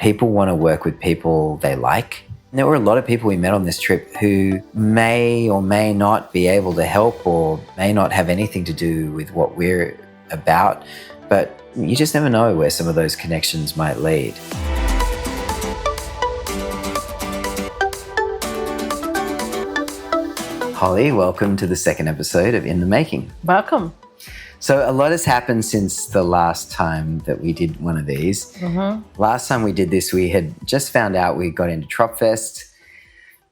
people want to work with people they like. And there were a lot of people we met on this trip who may or may not be able to help or may not have anything to do with what we're about, but you just never know where some of those connections might lead. Holly, welcome to the second episode of In the Making. Welcome. So a lot has happened since the last time that we did one of these. Mm-hmm. Last time we did this, we had just found out we got into Tropfest.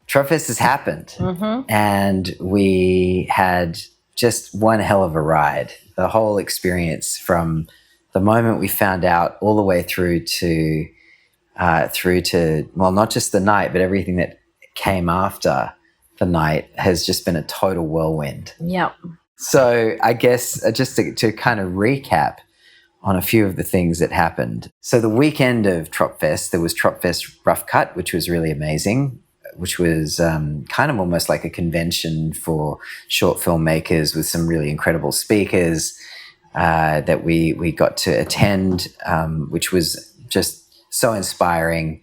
Tropfest has happened, and we had just one hell of a ride. The whole experience from the moment we found out all the way through to well, not just the night, but everything that came after the night has just been a total whirlwind. Yep. So I guess just to kind of recap on a few of the things that happened. So the weekend of Tropfest, there was Tropfest Rough Cut, which was really amazing, which was kind of almost like a convention for short filmmakers with some really incredible speakers that we got to attend, which was just so inspiring.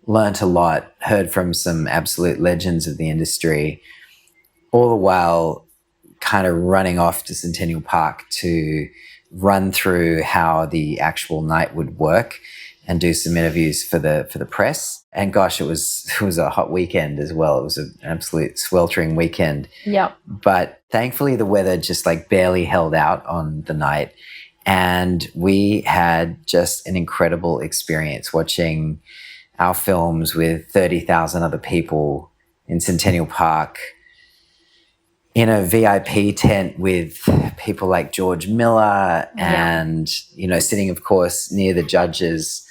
Learned a lot, heard from some absolute legends of the industry, all the while kind of running off to Centennial Park to run through how the actual night would work and do some interviews for the press. And gosh, it was a hot weekend as well. It was an absolute sweltering weekend. Yep. But thankfully the weather just like barely held out on the night. And we had just an incredible experience watching our films with 30,000 other people in Centennial Park in a VIP tent with people like George Miller and, you know, sitting, of course, near the judges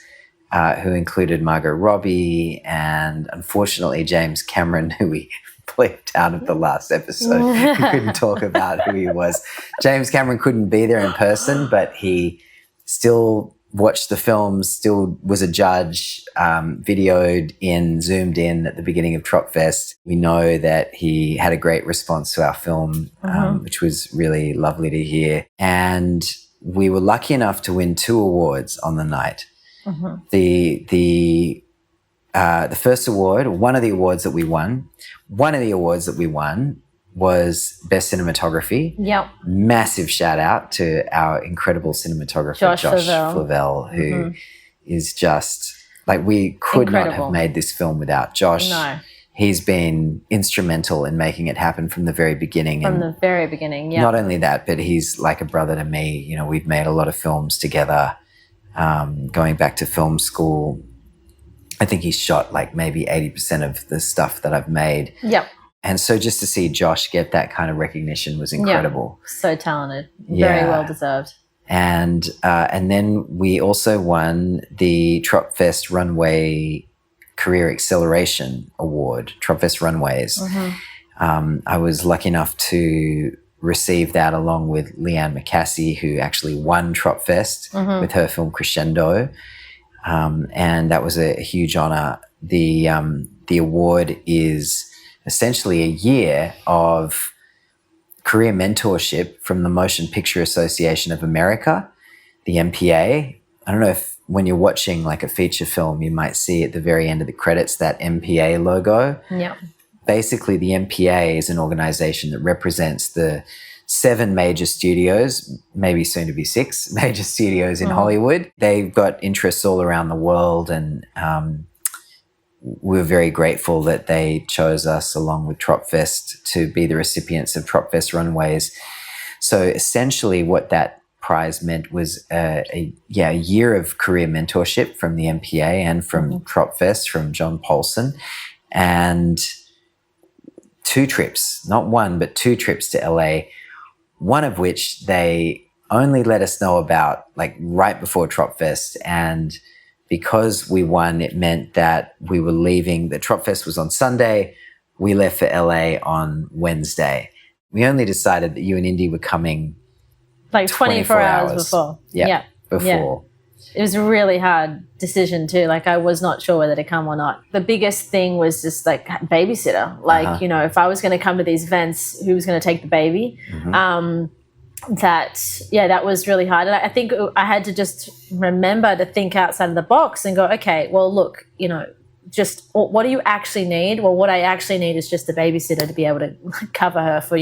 who included Margot Robbie and, unfortunately, James Cameron, who we bleeped out of the last episode. We couldn't talk about who he was. James Cameron couldn't be there in person, but he still watched the films, still was a judge, videoed in, zoomed in at the beginning of Tropfest. We know that he had a great response to our film, which was really lovely to hear. And we were lucky enough to win 2 awards on the night. The first award, one of the awards that we won was Best Cinematography. Yep. Massive shout out to our incredible cinematographer, Josh Flavelle, who is just, like, we could not have made this film without Josh. No. He's been instrumental in making it happen from the very beginning. From the very beginning, yeah. Not only that, but he's like a brother to me. You know, we've made a lot of films together, going back to film school. I think he's shot like maybe 80% of the stuff that I've made. Yep. And so just to see Josh get that kind of recognition was incredible. Yeah, so talented. Very well deserved. And then we also won the Tropfest Runway Career Acceleration Award, Tropfest Runways. I was lucky enough to receive that along with Leanne McCassie, who actually won Tropfest with her film Crescendo. And that was a huge honor. The award is essentially a year of career mentorship from the Motion Picture Association of America, the MPA. I don't know if when you're watching like a feature film, you might see at the very end of the credits that MPA logo. Yeah. Basically, the MPA is an organization that represents the 7 major studios, maybe soon to be 6 major studios in Hollywood. They've got interests all around the world, and we're very grateful that they chose us along with Tropfest to be the recipients of Tropfest Runways. So essentially what that prize meant was a year of career mentorship from the MPA and from Tropfest, from John Polson, and 2 trips, not one, but 2 trips to LA, one of which they only let us know about like right before Tropfest. And because we won, it meant that we were leaving. The Tropfest was on Sunday. We left for LA on Wednesday. We only decided that you and Indy were coming like 24 hours before. Yeah, before. It was a really hard decision too. Like, I was not sure whether to come or not. The biggest thing was just like babysitter. Like, you know, if I was going to come to these events, who was going to take the baby? that was really hard. And I think I had to just remember to think outside of the box and go, okay, well, look, just what do you actually need? Well, what I actually need is just a babysitter to be able to cover her for,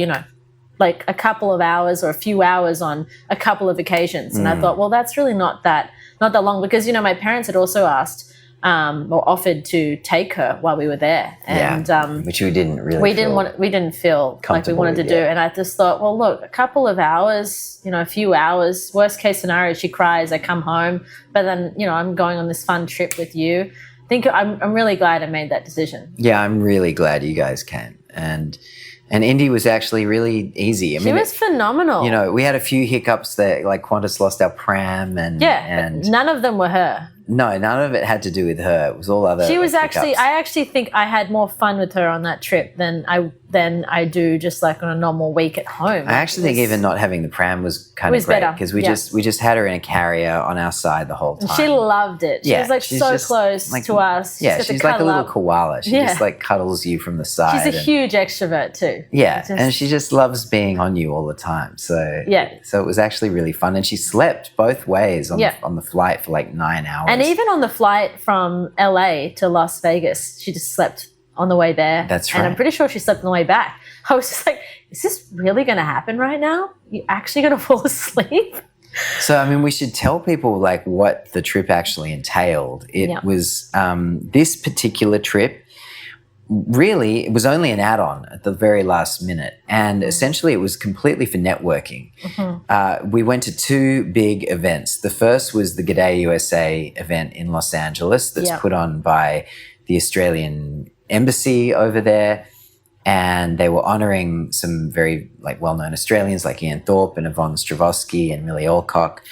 like a couple of hours or a few hours on a couple of occasions. And I thought, well, that's really not that long, because, my parents had also asked or offered to take her while we were there. And which we didn't really we didn't feel like we wanted to do. And I just thought, well, look, a couple of hours, a few hours, worst case scenario, she cries, I come home, but then, I'm going on this fun trip with you. I think I'm really glad I made that decision. Yeah, I'm really glad you guys came. And Indy was actually really easy. She was phenomenal. We had a few hiccups that, like, Qantas lost our pram and none of them were her. No, none of it had to do with her. It was all other. She was hiccups. I actually think I had more fun with her on that trip than I do just like on a normal week at home. I actually think even not having the pram was kind of great because we just had her in a carrier on our side the whole time. And she loved it. She was like so close to us. She's like a little koala. She just like cuddles you from the side. She's a huge extrovert too. Yeah, and she just loves being on you all the time. So so it was actually really fun, and she slept both ways on the flight for like 9 hours. And even on the flight from LA to Las Vegas, she just slept on the way there. That's right. And I'm pretty sure she slept on the way back. I was just like, is this really going to happen right now? You actually going to fall asleep? So, I mean, we should tell people like what the trip actually entailed. It was this particular trip. Really, it was only an add-on at the very last minute, and essentially it was completely for networking. We went to two big events. The first was the G'day USA event in Los Angeles that's put on by the Australian Embassy over there, and they were honouring some very like well-known Australians like Ian Thorpe and Yvonne Stravosky and Millie Alcock,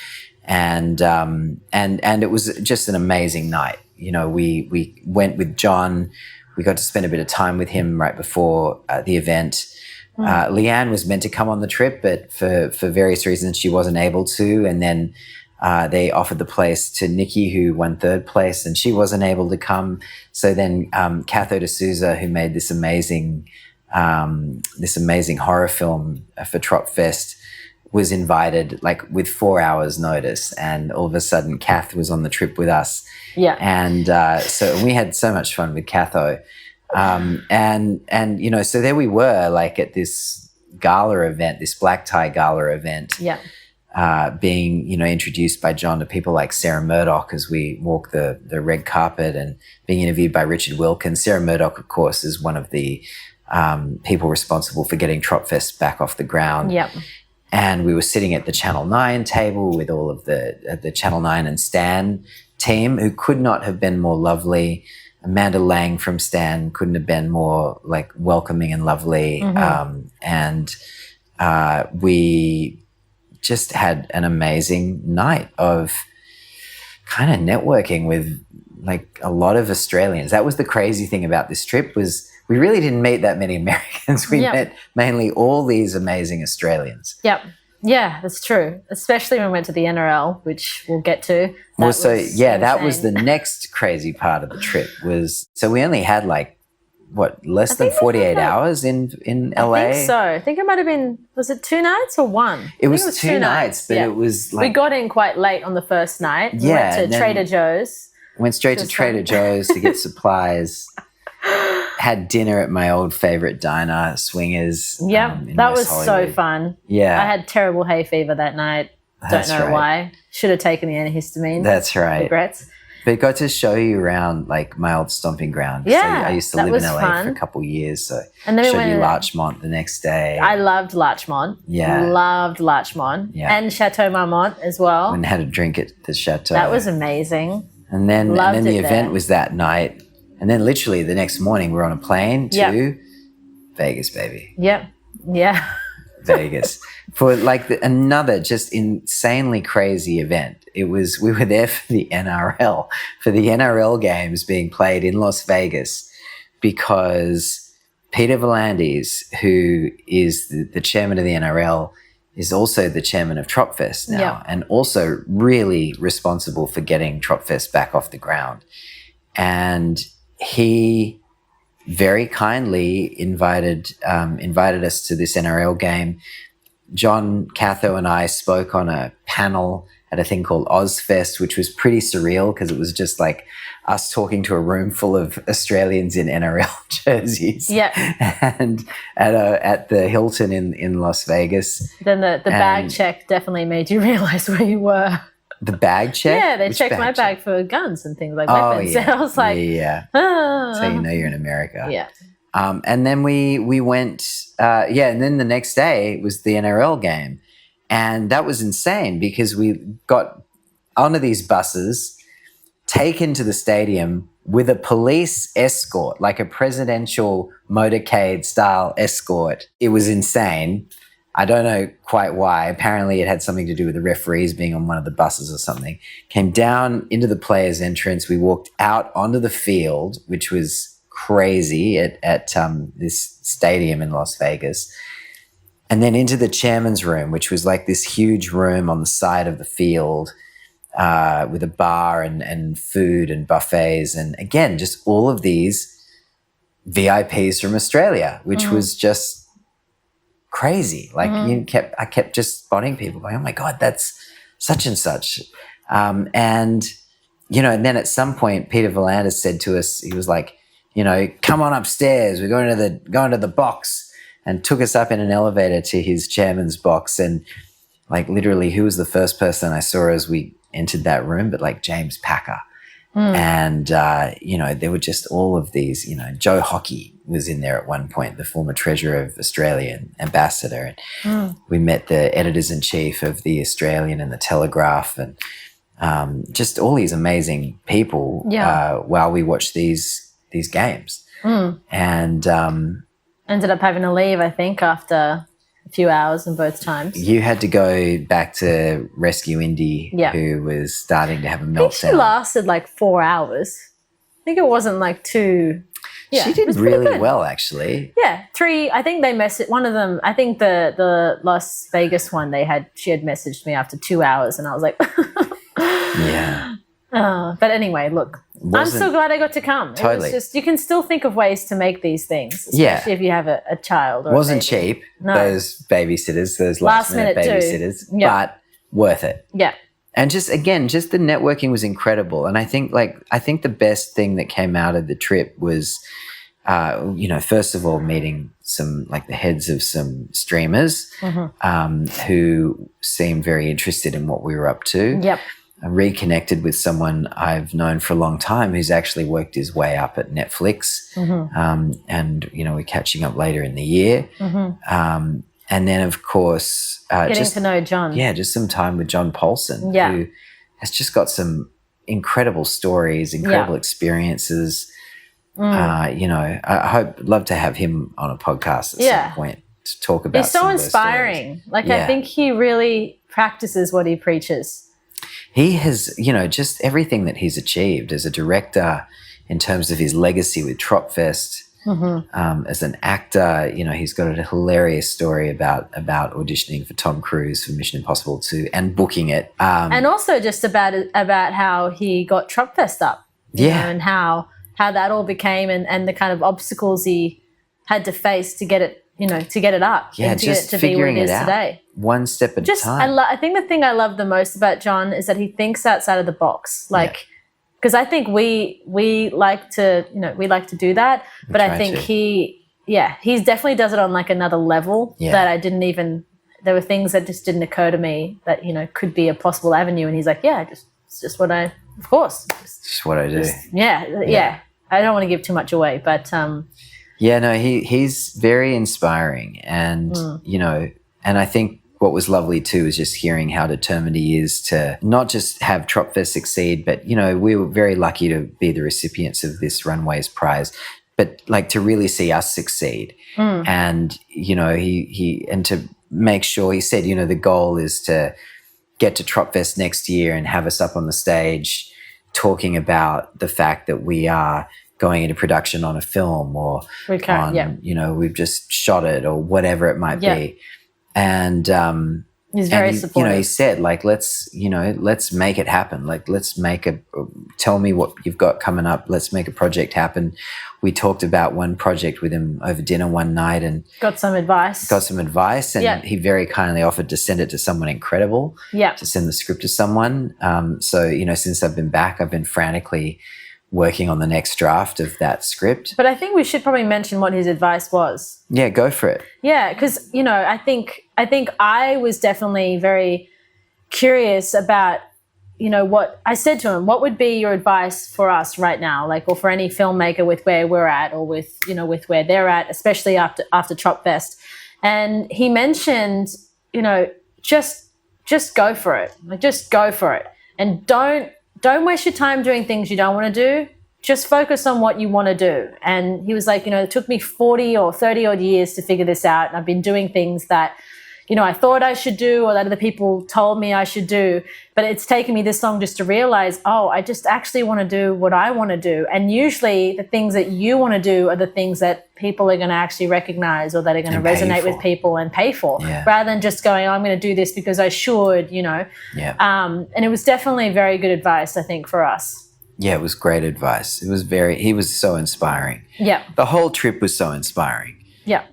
and it was just an amazing night. We went with John. We got to spend a bit of time with him right before the event. Leanne was meant to come on the trip, but for various reasons she wasn't able to. And then they offered the place to Nikki, who won third place, and she wasn't able to come. So then Catho D'Souza, who made this amazing horror film for Tropfest, was invited like with 4 hours notice, and all of a sudden Kath was on the trip with us. Yeah. And so we had so much fun with Catho. And so there we were like at this gala event, this black tie gala event. Yeah. Being, introduced by John to people like Sarah Murdoch as we walk the red carpet, and being interviewed by Richard Wilkins. Sarah Murdoch, of course, is one of the people responsible for getting Tropfest back off the ground. Yep. And we were sitting at the Channel 9 table with all of the Channel 9 and Stan team, who could not have been more lovely. Amanda Lang from Stan couldn't have been more like welcoming and lovely. And we just had an amazing night of kind of networking with like a lot of Australians. That was the crazy thing about this trip, was we really didn't meet that many Americans. We met mainly all these amazing Australians. Yep. Yeah, that's true. Especially when we went to the NRL, which we'll get to. That was the next crazy part of the trip. So we only had like, less than 48 hours in LA? I think so. I think it might have been, was it 2 nights or one? It was two nights, but it was like... We got in quite late on the first night. We went to Trader Joe's. Went straight to Trader Joe's to get supplies. Had dinner at my old favorite diner, Swingers. Yeah, that was so fun. Yeah. I had terrible hay fever that night. Don't know why. Should have taken the antihistamine. That's right. Regrets. But got to show you around like my old stomping ground. Yeah, I used to live in LA for a couple of years, so and then showed you Larchmont the next day. I loved Larchmont. Yeah, loved Larchmont. Yeah, and Chateau Marmont as well. And had a drink at the chateau. That was amazing. And then the event was that night, and then literally the next morning we were on a plane to Vegas, baby. Yep. Yeah. Vegas for like another just insanely crazy event. We were there for the NRL games being played in Las Vegas, because Peter V'landys, who is the chairman of the NRL, is also the chairman of Tropfest now, and also really responsible for getting Tropfest back off the ground. And he very kindly invited us to this NRL game John, Catho, and I spoke on a panel at a thing called Ozfest, which was pretty surreal because it was just like us talking to a room full of Australians in NRL jerseys. Yeah. And at the Hilton in Las Vegas. Then the bag check definitely made you realize where you were. The bag check? Yeah, they checked my bag for guns and things like weapons. Yeah. I was like, Ah. So you know you're in America. Yeah. And then we went, and then the next day was the NRL game. And that was insane because we got onto these buses, taken to the stadium with a police escort, like a presidential motorcade style escort. It was insane. I don't know quite why. Apparently it had something to do with the referees being on one of the buses or something. Came down into the players' entrance. We walked out onto the field, which was crazy at this stadium in Las Vegas. And then into the chairman's room, which was like this huge room on the side of the field with a bar and food and buffets. And again, just all of these VIPs from Australia, which was just crazy. Like I kept just spotting people going, oh my God, that's such and such. And then at some point, Peter V'landys said to us, he was like, come on upstairs. We're going to the box. And took us up in an elevator to his chairman's box. And like literally, who was the first person I saw as we entered that room? But like James Packer. And, there were just all of these, Joe Hockey was in there at one point, the former treasurer of Australia and ambassador. And we met the editors-in-chief of the Australian and the Telegraph and just all these amazing people while we watched these games. And ended up having to leave, I think, after a few hours in both times. You had to go back to rescue Indy, who was starting to have a meltdown. I think she lasted like 4 hours. I think it wasn't like too... Yeah, she did really well, actually. Yeah, 3. I think they messaged one of them. I think the Las Vegas one she had messaged me after 2 hours, and I was like, yeah. But anyway, look, I'm so glad I got to come. Totally. It was just, you can still think of ways to make these things, especially if you have a child. Or wasn't cheap, those babysitters, those last minute babysitters, but worth it. Yeah. And just the networking was incredible. And I think the best thing that came out of the trip was, first of all, meeting some like the heads of some streamers who seemed very interested in what we were up to. Yep. I reconnected with someone I've known for a long time who's actually worked his way up at Netflix. And, we're catching up later in the year. And then, of course... getting to know John. Yeah, just some time with John Polson, who has just got some incredible stories, incredible experiences. I love to have him on a podcast at some point to talk about. He's so inspiring. I think he really practices what he preaches. He has, just everything that he's achieved as a director in terms of his legacy with Tropfest, as an actor, he's got a hilarious story about auditioning for Tom Cruise for Mission Impossible 2 and booking it. And also just about how he got Tropfest up. And how that all became and the kind of obstacles he had to face to get it, to get it up. Yeah, and to just get it to figuring be what it out today. One step at a time. I think the thing I love the most about John is that he thinks outside of the box. Because I think we like to, we like to do that. But I think he definitely does it on like another level that I didn't even, there were things that just didn't occur to me that, could be a possible avenue. And he's like, it's just what I, of course. Just what I do. I don't want to give too much away, but. He's very inspiring. And, and I think what was lovely too is just hearing how determined he is to not just have Tropfest succeed, but, we were very lucky to be the recipients of this Runways prize, but like to really see us succeed. And, he and to make sure, he said, the goal is to get to Tropfest next year and have us up on the stage talking about the fact that we are going into production on a film or we've just shot it or whatever it might be. And, He's very and supportive. he said, like, let's make it happen. Like, tell me what you've got coming up. Let's make a project happen. We talked about one project with him over dinner one night and got some advice. And he very kindly offered to send it to someone incredible. Yeah. To send the script to someone. So, since I've been back, I've been frantically working on the next draft of that script. But I think we should probably mention what his advice was. Yeah, go for it. Yeah, because, I think I was definitely very curious about, what I said to him, what would be your advice for us right now, like, or for any filmmaker with where we're at or with where they're at, especially after Tropfest. And he mentioned, just go for it. Like, just go for it. And don't waste your time doing things you don't want to do. Just focus on what you want to do. And he was like, it took me 40 or 30 odd years to figure this out. And I've been doing things that, I thought I should do or that other people told me I should do. But it's taken me this long just to realize, I just actually want to do what I want to do. And usually the things that you want to do are the things that people are going to actually recognize or that are going to resonate with people and pay for, rather than just going, I'm going to do this because I should, Yeah. And it was definitely very good advice, I think, for us. Yeah, it was great advice. He was so inspiring. Yeah. The whole trip was so inspiring. Yeah.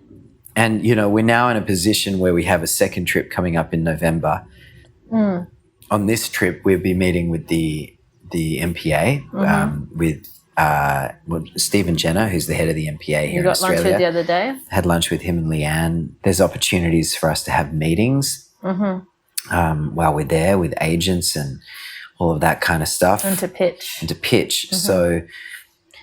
And, we're now in a position where we have a second trip coming up in November. Mm. On this trip, we'll be meeting with the MPA, with Stephen Jenner, who's the head of the MPA here in Australia. You got lunch with the other day? Had lunch with him and Leanne. There's opportunities for us to have meetings while we're there with agents and all of that kind of stuff. And to pitch. Mm-hmm. So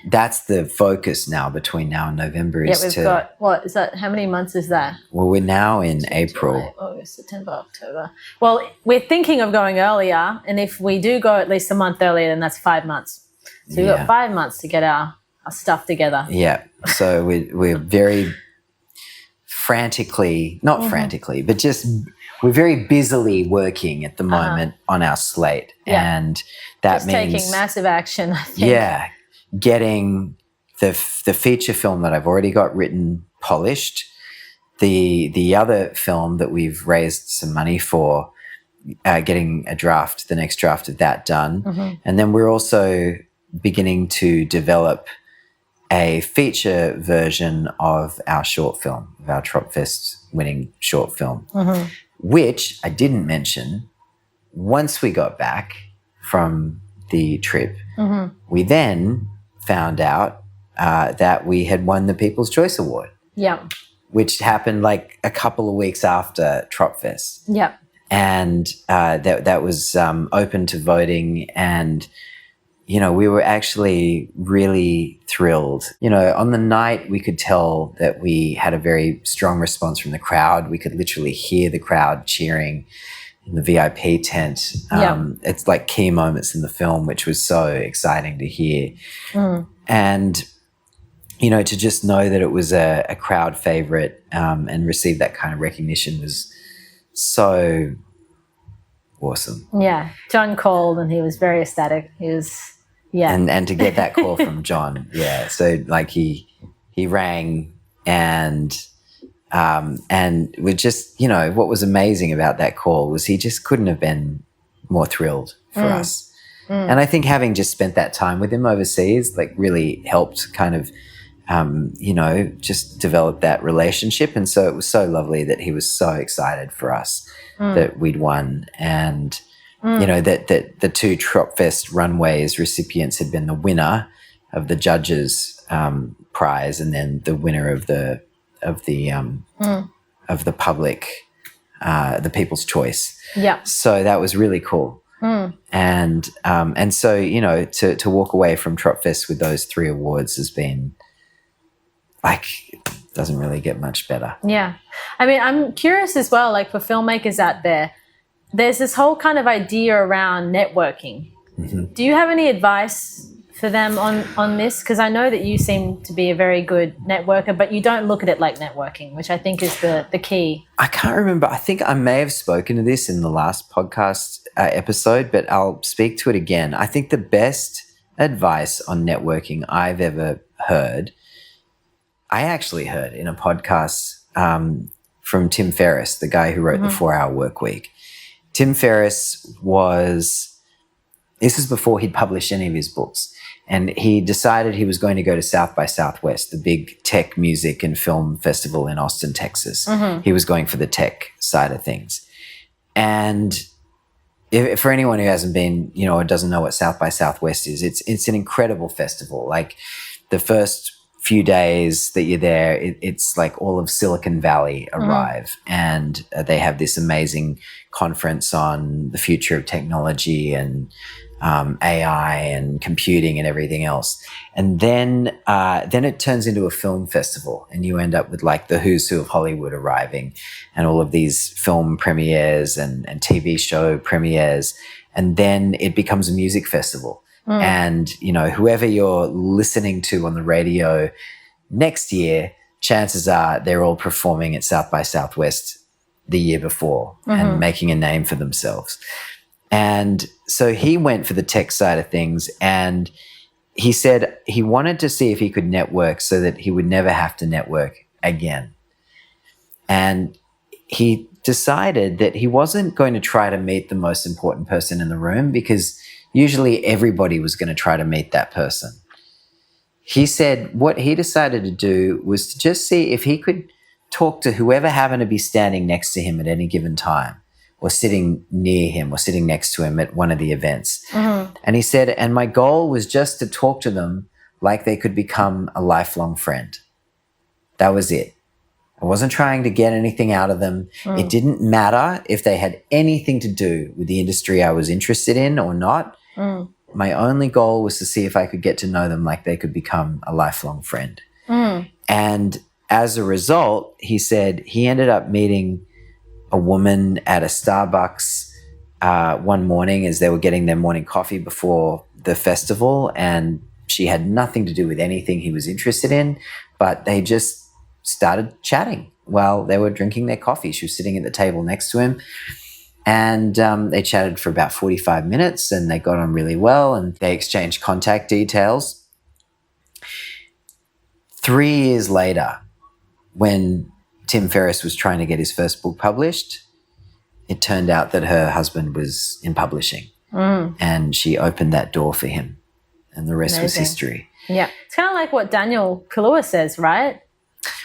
that's the focus now between now and November how many months is that? Well, we're now in April. July, August, September, October. Well, we're thinking of going earlier, and if we do go at least a month earlier, then that's 5 months. So we've got 5 months to get our stuff together. Yeah. So we're very frantically, not frantically, but just we're very busily working at the moment on our slate. Yeah. And that just means taking massive action, I think. Yeah. Getting the feature film that I've already got written polished, the other film that we've raised some money for, getting the next draft of that done. And then we're also beginning to develop a feature version of our short film, of our Tropfest winning short film, which I didn't mention. Once we got back from the trip, we then found out that we had won the People's Choice Award. Yeah. Which happened like a couple of weeks after Tropfest. Yeah. And that was open to voting, and we were actually really thrilled. On the night we could tell that we had a very strong response from the crowd. We could literally hear the crowd cheering in the VIP tent. It's like key moments in the film, which was so exciting to hear. And, to just know that it was a crowd favorite and receive that kind of recognition was so awesome. Yeah. John called and he was very ecstatic. He was, And to get that call from John, so like he rang and we just, what was amazing about that call was he just couldn't have been more thrilled for us. And I think having just spent that time with him overseas, like, really helped kind of, just develop that relationship. And so it was so lovely that he was so excited for us that we'd won. And, that the two Tropfest Runways recipients had been the winner of the judges' prize and then the winner of the public, the People's Choice. Yeah. So that was really cool. And so, to walk away from Tropfest with those 3 awards has been like, doesn't really get much better. Yeah. I mean, I'm curious as well, like, for filmmakers out there, there's this whole kind of idea around networking. Do you have any advice for them on this? Because I know that you seem to be a very good networker, but you don't look at it like networking, which I think is the key. I can't remember. I think I may have spoken to this in the last podcast episode, but I'll speak to it again. I think the best advice on networking I've ever heard, I actually heard in a podcast from Tim Ferriss, the guy who wrote The 4 Hour Workweek. Tim Ferriss this was before he'd published any of his books. And he decided he was going to go to South by Southwest, the big tech music and film festival in Austin, Texas. He was going for the tech side of things. And for anyone who hasn't been, or doesn't know what South by Southwest is, it's an incredible festival. Like the first few days that you're there, it's like all of Silicon Valley arrive, and they have this amazing conference on the future of technology and AI and computing and everything else. And then it turns into a film festival, and you end up with like the who's who of Hollywood arriving and all of these film premieres and TV show premieres. And then it becomes a music festival. And, whoever you're listening to on the radio next year, chances are they're all performing at South by Southwest the year before and making a name for themselves. And so he went for the tech side of things, and he said he wanted to see if he could network so that he would never have to network again. And he decided that he wasn't going to try to meet the most important person in the room, because usually everybody was going to try to meet that person. He said what he decided to do was to just see if he could talk to whoever happened to be standing next to him at any given time, or sitting near him or sitting next to him at one of the events. And he said, and my goal was just to talk to them like they could become a lifelong friend. That was it. I wasn't trying to get anything out of them. It didn't matter if they had anything to do with the industry I was interested in or not. My only goal was to see if I could get to know them like they could become a lifelong friend. And as a result, he said he ended up meeting a woman at a Starbucks one morning as they were getting their morning coffee before the festival, and she had nothing to do with anything he was interested in, but they just started chatting while they were drinking their coffee. She was sitting at the table next to him, and they chatted for about 45 minutes, and they got on really well, and they exchanged contact details. 3 years later, when Tim Ferriss was trying to get his first book published, it turned out that her husband was in publishing, and she opened that door for him, and the rest was history. Yeah. It's kind of like what Daniel Kaluuya says, right?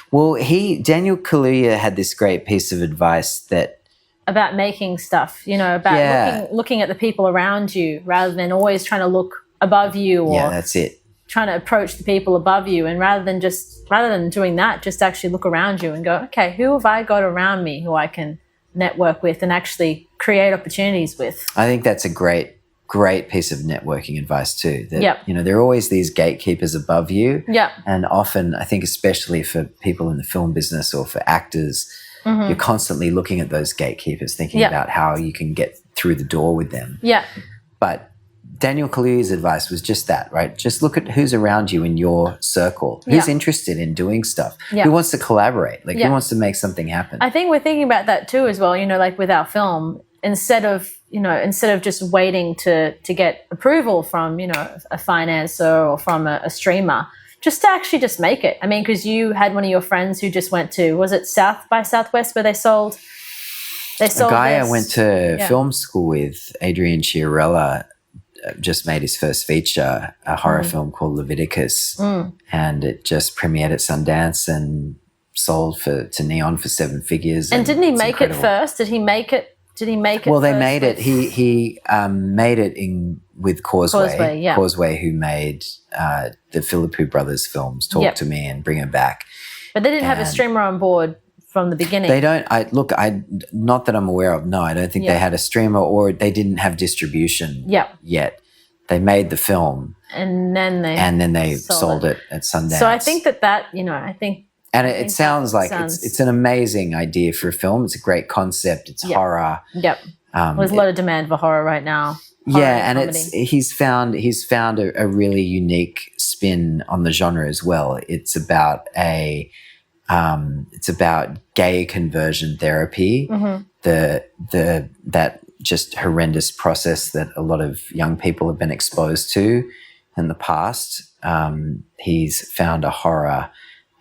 Well, Daniel Kaluuya had this great piece of advice that about making stuff, about looking at the people around you rather than always trying to look above you, or that's it. Trying to approach the people above you, and rather than doing that, just actually look around you and go, okay, who have I got around me who I can network with and actually create opportunities with? I think that's a great piece of networking advice too. That, there are always these gatekeepers above you. Yeah. And often, I think especially for people in the film business or for actors, you're constantly looking at those gatekeepers, thinking about how you can get through the door with them. Yeah. But Daniel Kaluuya's advice was just that, right? Just look at who's around you in your circle, who's interested in doing stuff, who wants to collaborate, who wants to make something happen. I think we're thinking about that too as well, like with our film, instead of just waiting to get approval from, a financer or from a streamer, just to actually just make it. I mean, because you had one of your friends who just went to, was it South by Southwest, where they sold a guy I went to film school with, Adrian Chiarella, just made his first feature, a horror film called Leviticus, and it just premiered at Sundance and sold to Neon for 7 figures. And didn't he make it first? Did he make it? Well, they made it. He made it with Causeway. Causeway, who made the Philippou Brothers films, Talk to Me and Bring It Back. But they didn't have a streamer on board from the beginning. They don't. Not that I'm aware of. No, I don't think they had a streamer, or they didn't have distribution yet. They made the film, and then they sold it at Sundance. So I think that I think. And it sounds like it's an amazing idea for a film. It's a great concept. It's horror. Yep. There's a lot of demand for horror right now. And he's found a really unique spin on the genre as well. It's about gay conversion therapy. That just horrendous process that a lot of young people have been exposed to in the past. He's found a horror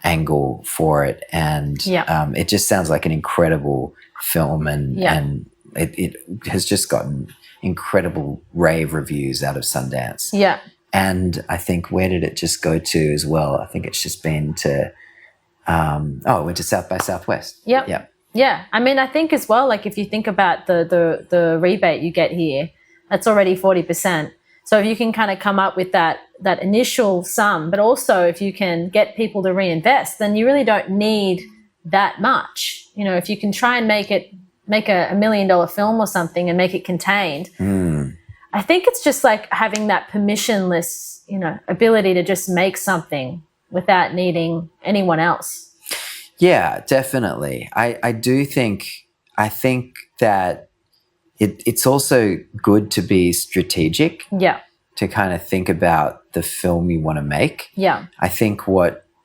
angle for it, and it just sounds like an incredible film and it has just gotten incredible rave reviews out of Sundance. Yeah. And I think, where did it just go to as well? I think it's just been to, it went to South by Southwest. Yep. Yeah. Yeah. I mean, I think as well, like if you think about the rebate you get here, that's already 40%. So if you can kind of come up with that initial sum, but also if you can get people to reinvest, then you really don't need that much. You know, if you can try and make a $1 million film or something and make it contained, I think it's just like having that permissionless, you know, ability to just make something without needing anyone else. Yeah, definitely. I think that it's also good to be strategic. Yeah. To kind of think about the film you want to make. Yeah. I think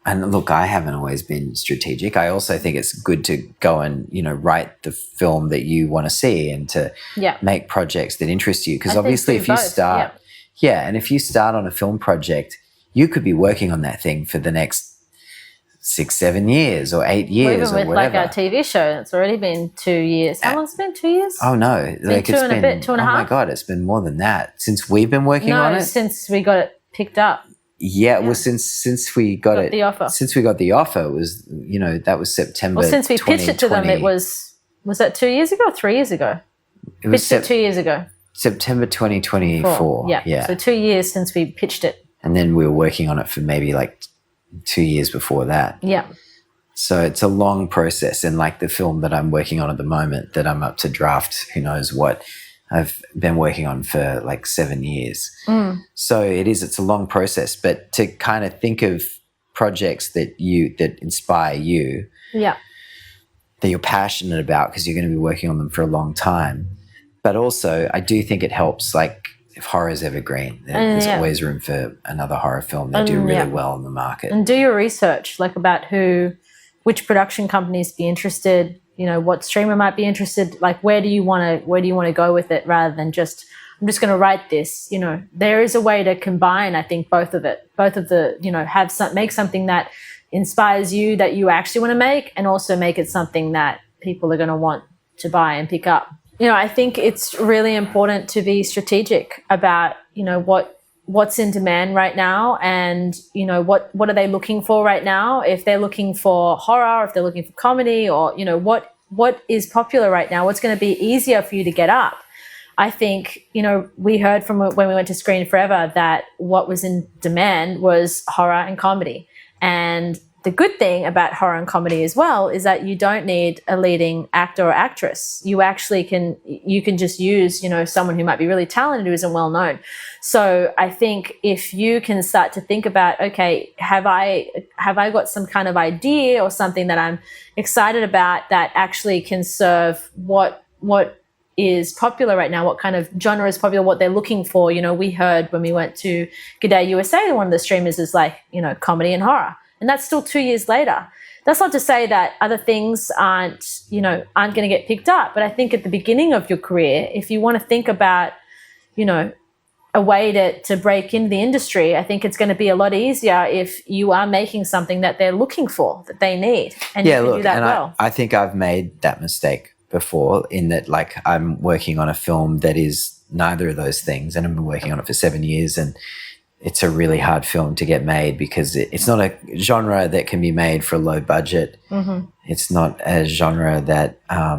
and look, I haven't always been strategic. I also think it's good to go and, you know, write the film that you want to see and to make projects that interest you. Because obviously if you start, and if you start on a film project, you could be working on that thing for the next 6, 7 years or 8 years or whatever. Like our TV show, it's already been 2 years. How long's it been? 2 years? Oh no, it's been 2 and a half. Oh my God, it's been more than that since we've been working on it. Since we got it picked up. Yeah, well, since we got the offer. Since we got the offer, it was, you know, that was September. Well, since we pitched it to them, it was that 2 years ago or 3 years ago? It was 2 years ago. September 2024. Yeah. So 2 years since we pitched it. And then we were working on it for maybe like 2 years before that. Yeah. So it's a long process. And like the film that I'm working on at the moment, that I'm up to draft, who knows what, I've been working on for like 7 years. So it's a long process. But to kind of think of projects that inspire you, that you're passionate about because you're going to be working on them for a long time. But also I do think it helps, like, if horror's evergreen, there's always room for another horror film. They do really well on the market. And do your research, like about which production companies be interested, you know, what streamer might be interested, like where do you want to go with it, rather than just, I'm just going to write this. You know, there is a way to combine, I think, both of the, you know, make something that inspires you, that you actually want to make, and also make it something that people are going to want to buy and pick up. You know, I think it's really important to be strategic about, you know, what's in demand right now, and, you know, what are they looking for right now? If they're looking for horror, if they're looking for comedy, or, you know, what is popular right now, what's going to be easier for you to get up. I think, you know, we heard from when we went to Screen Forever that what was in demand was horror and comedy. And the good thing about horror and comedy as well is that you don't need a leading actor or actress. You actually can just use, you know, someone who might be really talented, who isn't well known. So I think if you can start to think about, okay, have I got some kind of idea or something that I'm excited about that actually can serve what is popular right now, what kind of genre is popular, what they're looking for. You know, we heard when we went to G'day USA, one of the streamers is like, you know, comedy and horror. And that's still 2 years later. That's not to say that other things aren't going to get picked up. But I think at the beginning of your career, if you want to think about, you know, a way to break into the industry, I think it's going to be a lot easier if you are making something that they're looking for, that they need. And you can do that well. I think I've made that mistake before, in that, like, I'm working on a film that is neither of those things, and I've been working on it for 7 years, and it's a really hard film to get made because it's not a genre that can be made for a low budget. Mm-hmm. It's not a genre that I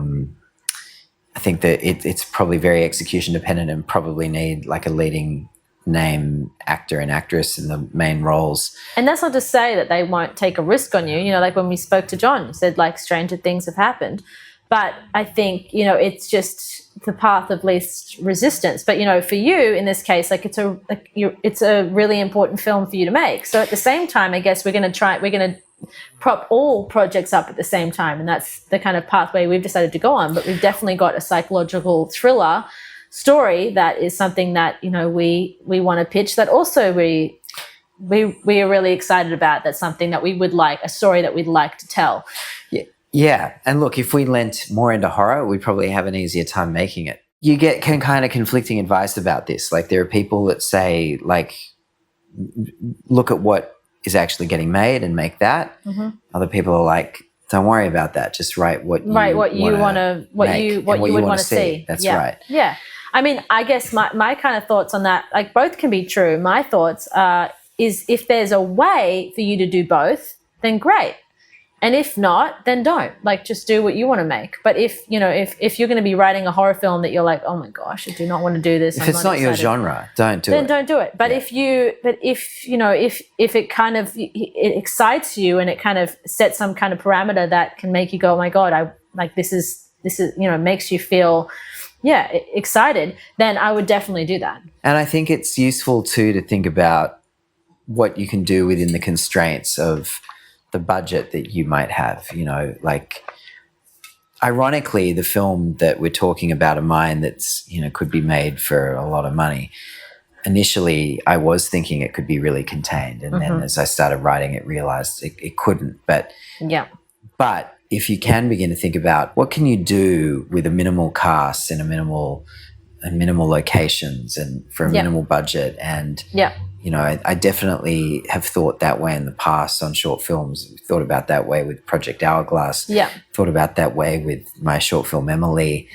think that it's probably very execution dependent, and probably need like a leading name actor and actress in the main roles. And that's not to say that they won't take a risk on you. You know, like when we spoke to John, he said like stranger things have happened. But I think, you know, it's just the path of least resistance. But, you know, for you in this case, like it's a really important film for you to make. So at the same time, I guess we're going to prop all projects up at the same time. And that's the kind of pathway we've decided to go on. But we've definitely got a psychological thriller story that is something that, you know, we want to pitch, that also we are really excited about. That's something that we would like, a story that we'd like to tell. Yeah. And look, if we lent more into horror, we'd probably have an easier time making it. You get kind of conflicting advice about this. Like, there are people that say, like, look at what is actually getting made and make that. Mm-hmm. Other people are like, don't worry about that. Just write what you what you want to, what you would want to see. That's right. Yeah. I mean, I guess my kind of thoughts on that, like both can be true. My thoughts is if there's a way for you to do both, then great. And if not, then don't. Like, just do what you want to make. But if you're going to be writing a horror film that you're like, oh my gosh, I do not want to do this. If it's not your genre, don't do it. Then don't do it. But if it kind of it excites you and it kind of sets some kind of parameter that can make you go, oh my God, I like this is makes you feel excited, then I would definitely do that. And I think it's useful too to think about what you can do within the constraints of the budget that you might have, like ironically, the film that we're talking about of mine that's, could be made for a lot of money. Initially, I was thinking it could be really contained. And then as I started writing it, realized it couldn't. But if you can begin to think about what can you do with a minimal cast and minimal locations and for a minimal budget. And, I definitely have thought that way in the past on short films. Thought about that way with Project Hourglass. Yeah. Thought about that way with my short film Emily.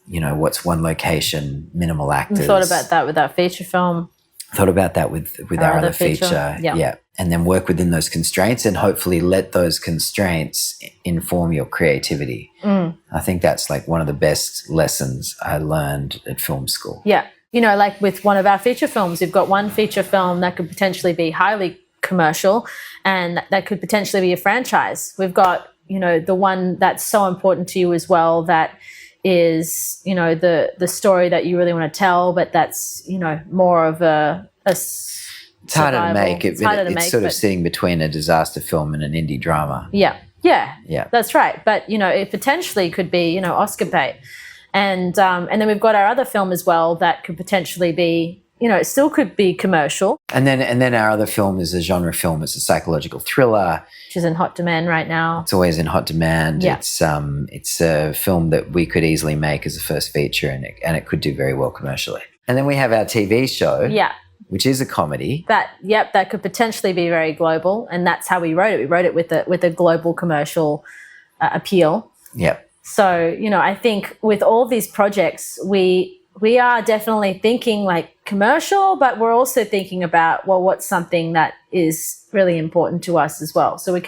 What's one location, minimal actors. You thought about that with that feature film. Thought about that with our other feature. Yeah. And then work within those constraints and hopefully let those constraints inform your creativity. I think that's like one of the best lessons I learned at film school. Yeah. Like with one of our feature films, we've got one feature film that could potentially be highly commercial and that could potentially be a franchise. We've got, the one that's so important to you as well that is, the story that you really want to tell, but that's, more of it's harder to make. It's sort of sitting between a disaster film and an indie drama. Yeah, that's right. But, it potentially could be, Oscar bait. And then we've got our other film as well that could potentially be, it still could be commercial. And then our other film is a genre film. It's a psychological thriller, which is in hot demand right now. It's always in hot demand. Yeah. It's a film that we could easily make as a first feature, and it could do very well commercially. And then we have our TV show. Yeah. Which is a comedy. That could potentially be very global, and that's how we wrote it. We wrote it with a global commercial appeal. Yep. So, I think with all these projects, we are definitely thinking like commercial, but we're also thinking about, well, what's something that is really important to us as well. So we've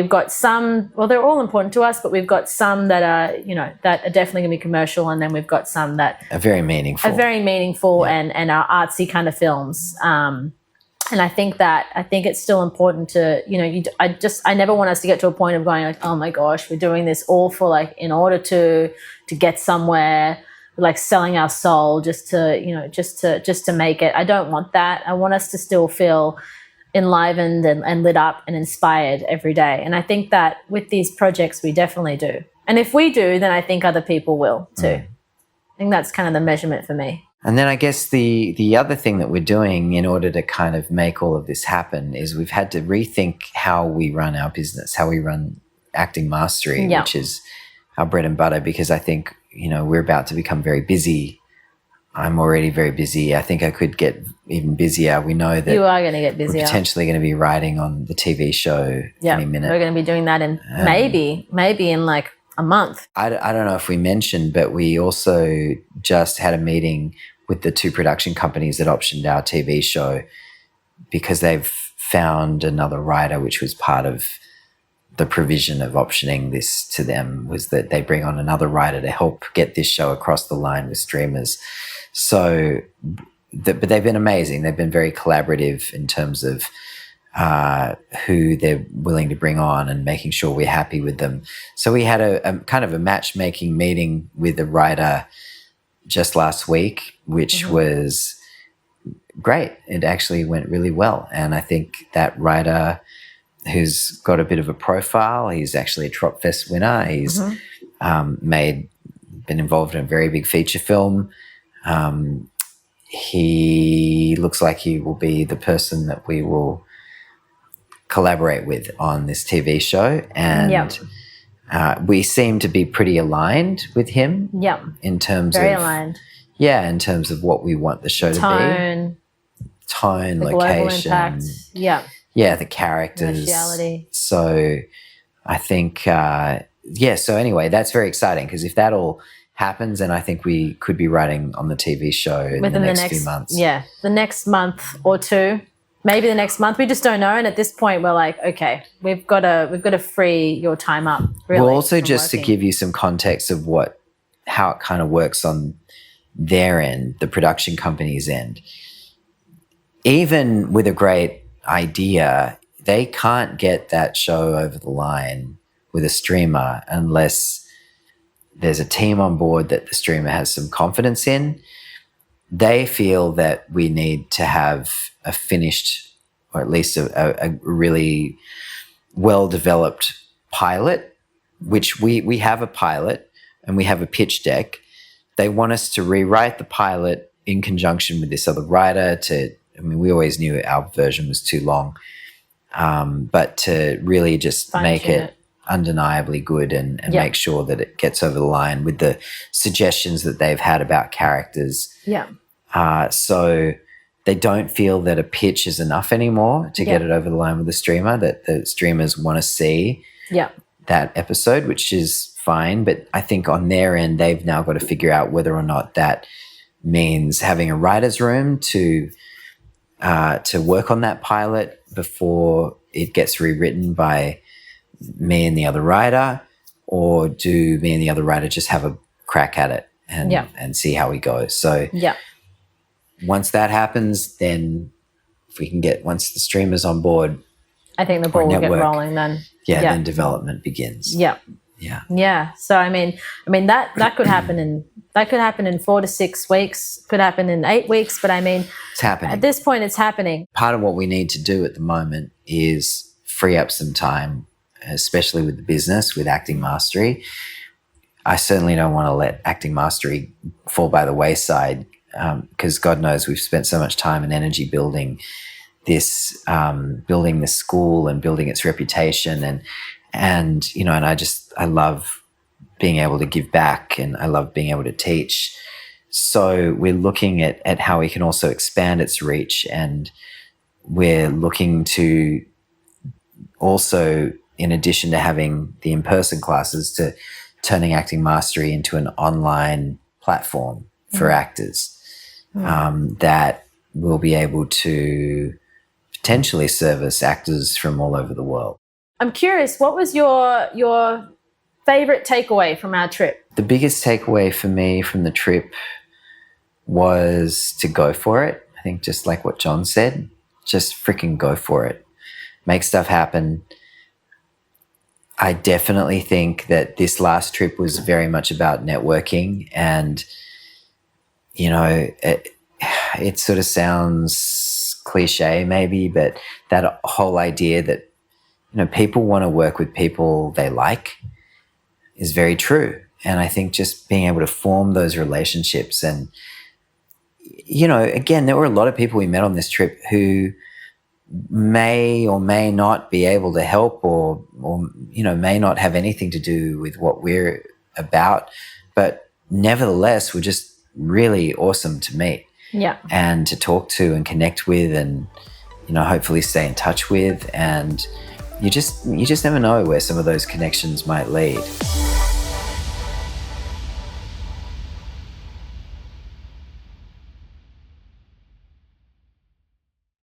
got some, well, they're all important to us, but we've got some that are, that are definitely going to be commercial. And then we've got some that are very meaningful and are artsy kind of films. And I think it's still important to, I never want us to get to a point of going like, oh my gosh, we're doing this all for like, in order to get somewhere, like selling our soul just to make it. I don't want that. I want us to still feel enlivened and lit up and inspired every day. And I think that with these projects, we definitely do. And if we do, then I think other people will too. I think that's kind of the measurement for me. And then I guess the other thing that we're doing in order to kind of make all of this happen is we've had to rethink how we run our business, how we run Acting Mastery, which is our bread and butter, because I think, we're about to become very busy. I'm already very busy. I think I could get even busier. We know that you are going to get busier. We're potentially going to be writing on the TV show any minute. We're going to be doing that in maybe in like a month. I don't know if we mentioned, but we also just had a meeting with the two production companies that optioned our TV show because they've found another writer, which was part of the provision of optioning this to them, was that they bring on another writer to help get this show across the line with streamers. So, but they've been amazing. They've been very collaborative in terms of who they're willing to bring on and making sure we're happy with them. So we had a kind of a matchmaking meeting with the writer just last week, which was great. It actually went really well. And I think that writer, who's got a bit of a profile, he's actually a Tropfest winner. He's been involved in a very big feature film. He looks like he will be the person that we will collaborate with on this TV show. And we seem to be pretty aligned with him. Yeah. In terms very aligned. Yeah, in terms of what we want the show to be. Tone, the location. Global impact. Yeah. Yeah, the characters. Commerciality. So I think, so anyway, that's very exciting because if that all happens, then I think we could be writing on the TV show in the next few months. Yeah, the next month or two, maybe the next month. We just don't know. And at this point, we're like, okay, we've got to free your time up. Really, well, also just to give you some context of how it kind of works on their end, the production company's end. Even with a great idea, they can't get that show over the line with a streamer unless there's a team on board that the streamer has some confidence in. They feel that we need to have a finished, or at least a really well-developed pilot, which we have a pilot and we have a pitch deck. They want us to rewrite the pilot in conjunction with this other writer we always knew our version was too long, but to really just make it undeniably good and make sure that it gets over the line with the suggestions that they've had about characters. Yeah. So they don't feel that a pitch is enough anymore to get it over the line with the streamer, that the streamers want to see that episode, which is fine. But I think on their end, they've now got to figure out whether or not that means having a writer's room to work on that pilot before it gets rewritten by me and the other writer, or do me and the other writer just have a crack at it and see how we go. So once that happens, then if we can once the streamer's on board, I think the ball will get rolling then. Then development begins. Yeah. So I mean that could happen in 4 to 6 weeks, could happen in 8 weeks, but I mean it's happening. At this point it's happening. Part of what we need to do at the moment is free up some time, especially with the business, with Acting Mastery. I certainly don't want to let Acting Mastery fall by the wayside, because God knows we've spent so much time and energy building this school and building its reputation, and I love being able to give back, and I love being able to teach. So we're looking at how we can also expand its reach, and we're looking to also, in addition to having the in-person classes, to turning Acting Mastery into an online platform for actors that will be able to potentially service actors from all over the world. I'm curious, what was your favorite takeaway from our trip? The biggest takeaway for me from the trip was to go for it. I think just like what John said, just freaking go for it. Make stuff happen. I definitely think that this last trip was very much about networking, and it sort of sounds cliche maybe, but that whole idea that people want to work with people they like is very true. And I think just being able to form those relationships, and again, there were a lot of people we met on this trip who may or may not be able to help, or may not have anything to do with what we're about, but nevertheless were just really awesome to meet and to talk to and connect with, and hopefully stay in touch with. And you just never know where some of those connections might lead.